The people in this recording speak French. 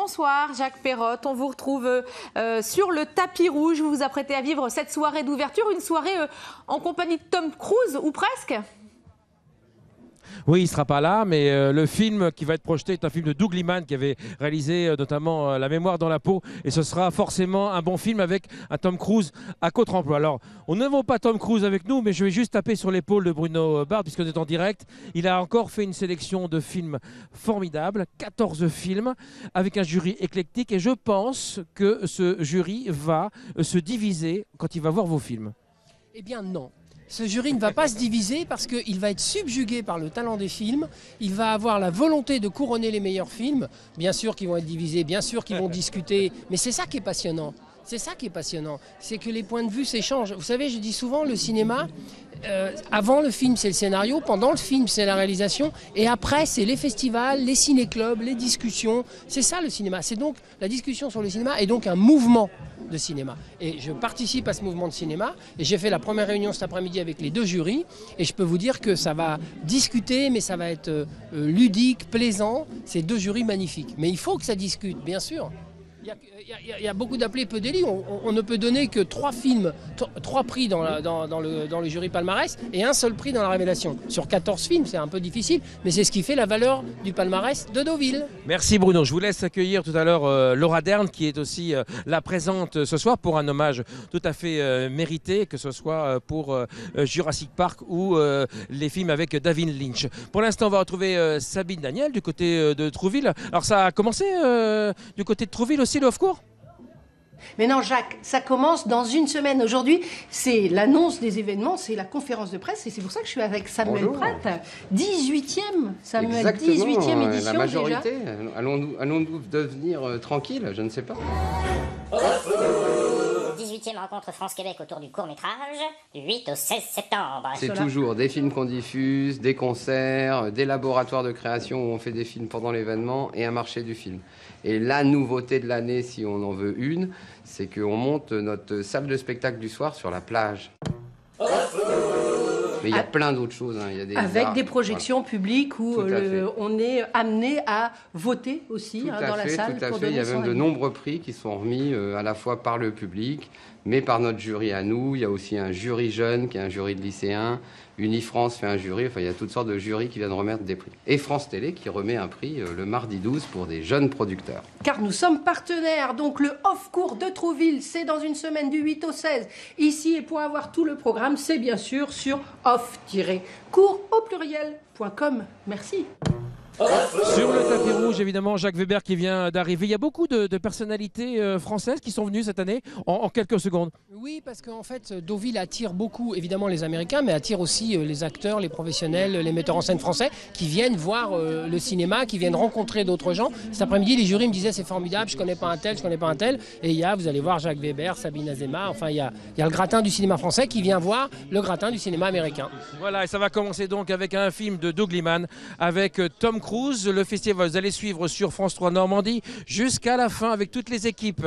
Bonsoir Jacques Perrotte, on vous retrouve sur le tapis rouge. Vous vous apprêtez à vivre cette soirée d'ouverture, une soirée en compagnie de Tom Cruise, ou presque. Oui, il ne sera pas là, mais le film qui va être projeté est un film de Doug Liman qui avait réalisé notamment La mémoire dans la peau. Et ce sera forcément un bon film avec un Tom Cruise à contre-emploi. Alors, on ne voit pas Tom Cruise avec nous, mais je vais juste taper sur l'épaule de Bruno Bard, puisqu'on est en direct. Il a encore fait une sélection de films formidables, 14 films, avec un jury éclectique. Et je pense que ce jury va se diviser quand il va voir vos films. Eh bien non. Ce jury ne va pas se diviser parce qu'il va être subjugué par le talent des films. Il va avoir la volonté de couronner les meilleurs films. Bien sûr qu'ils vont être divisés, bien sûr qu'ils vont discuter. Mais c'est ça qui est passionnant. C'est ça qui est passionnant. C'est que les points de vue s'échangent. Vous savez, je dis souvent, le cinéma, avant le film, c'est le scénario. Pendant le film, c'est la réalisation. Et après, c'est les festivals, les ciné-clubs, les discussions. C'est ça le cinéma. C'est donc la discussion sur le cinéma est donc un mouvement de cinéma. Et je participe à ce mouvement de cinéma et j'ai fait la première réunion cet après-midi avec les deux jurys et je peux vous dire que ça va discuter, mais ça va être ludique, plaisant. C'est deux jurys magnifiques. Mais il faut que ça discute, bien sûr. Il y a beaucoup d'appelés, peu d'élus. On ne peut donner que 3 films, 3 prix dans le jury palmarès et un seul prix dans la révélation. Sur 14 films, c'est un peu difficile, mais c'est ce qui fait la valeur du palmarès de Deauville. Merci Bruno. Je vous laisse accueillir tout à l'heure Laura Dern, qui est aussi la présente ce soir pour un hommage tout à fait mérité, que ce soit pour Jurassic Park ou les films avec David Lynch. Pour l'instant, on va retrouver Sabine Daniel du côté de Trouville. Alors ça a commencé du côté de Trouville aussi, le off-court ? Mais non, Jacques, ça commence dans une semaine. Aujourd'hui, c'est l'annonce des événements, c'est la conférence de presse, et c'est pour ça que je suis avec Samuel Pratt. 18e, Samuel, exactement, 18e édition la majorité. déjà. Allons-nous devenir tranquilles? Je ne sais pas. 18e rencontre France-Québec autour du court-métrage, du 8 au 16 septembre. C'est toujours des films qu'on diffuse, des concerts, des laboratoires de création où on fait des films pendant l'événement et un marché du film. Et la nouveauté de l'année, si on en veut une, c'est qu'on monte notre salle de spectacle du soir sur la plage. Mais il y a plein d'autres choses. Hein. Il y a avec des projections publiques où on est amené à voter aussi dans la salle. Tout à fait. Il y a même de nombreux prix qui sont remis à la fois par le public, mais par notre jury à nous. Il y a aussi un jury jeune qui est un jury de lycéens. Unifrance fait un jury. Enfin, il y a toutes sortes de jurys qui viennent remettre des prix. Et France Télé qui remet un prix le mardi 12 pour des jeunes producteurs. Car nous sommes partenaires. Donc le off-court de Trouville, c'est dans une semaine du 8 au 16. Ici, et pour avoir tout le programme, c'est bien sûr sur off-court au pluriel.com. Merci. Sur le tapis rouge, évidemment, Jacques Weber qui vient d'arriver. Il y a beaucoup de personnalités françaises qui sont venues cette année en quelques secondes. Oui, parce qu'en fait, Deauville attire beaucoup, évidemment, les Américains, mais attire aussi les acteurs, les professionnels, les metteurs en scène français qui viennent voir le cinéma, qui viennent rencontrer d'autres gens. Cet après-midi, les jurys me disaient c'est formidable, je connais pas un tel, je connais pas un tel. Et il y a, vous allez voir, Jacques Weber, Sabine Azéma, enfin, il y a le gratin du cinéma français qui vient voir le gratin du cinéma américain. Voilà, et ça va commencer donc avec un film de Doug Liman, avec Tom Cruise. Le festival, vous allez suivre sur France 3 Normandie jusqu'à la fin avec toutes les équipes.